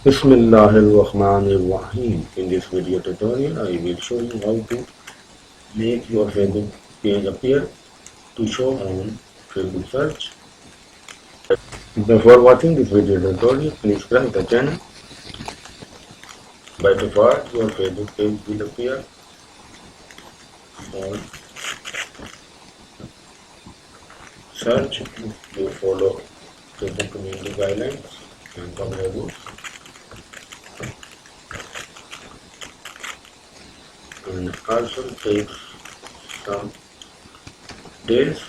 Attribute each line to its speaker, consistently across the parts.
Speaker 1: Bismillahirrahmanirrahim. In this video tutorial, I will show you how to make your Facebook page appear to show on Facebook search. Before watching this video tutorial, please subscribe the channel. By default, your Facebook page will appear on search if you follow Facebook community guidelines and company rules. And also takes some days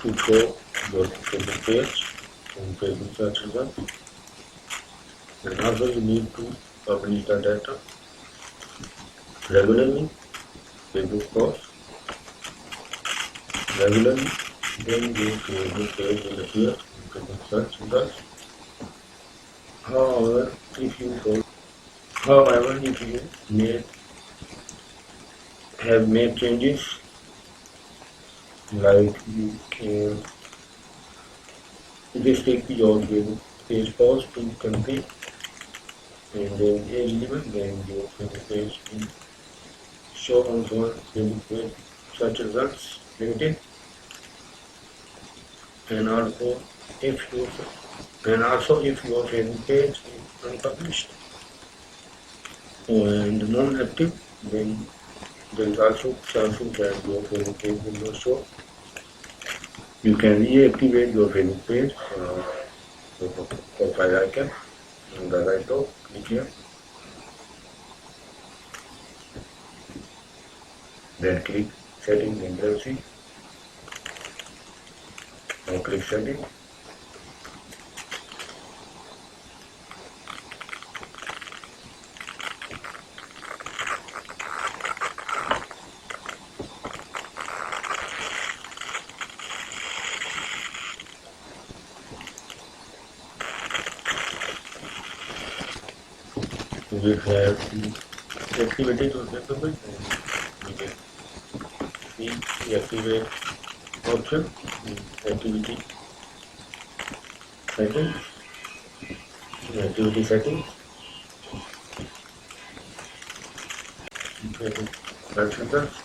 Speaker 1: to show your Facebook page on Facebook search results. And also you need to publish the data regularly, Facebook post regularly, then your Facebook page will appear on Facebook search results. However, if you have made changes, like you can just take your page post to complete and then age limit, then your Facebook page will show on your Facebook page search results limited. And also if your Facebook page is unpublished and non-active, then there is also chances that your Facebook page will not show. You can reactivate your Facebook page. Profile icon on the right top, click here. Then click settings and privacy. Now click settings. We have activities on Facebook page, and we can see the activate option in activity settings. Search results.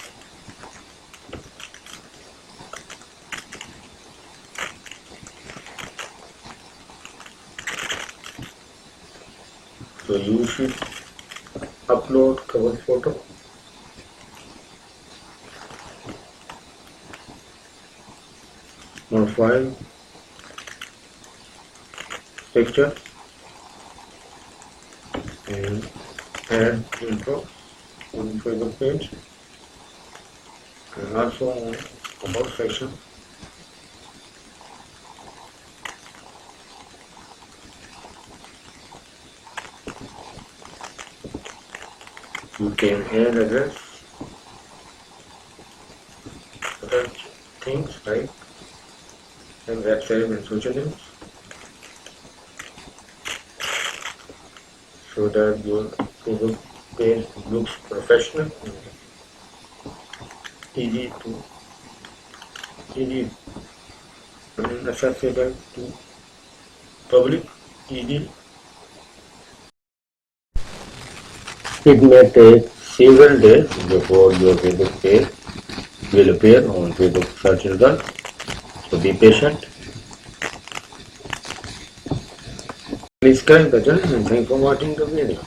Speaker 1: So you should upload cover photo, modify picture, and add intro on Facebook page, and also on about section. You can add address, other things like and website and social links, so that your Facebook page looks professional and easy and accessible to public easily. It may take several days before your Facebook page will appear on Facebook search results, so be patient. Please subscribe the channel and thanks for watching the video.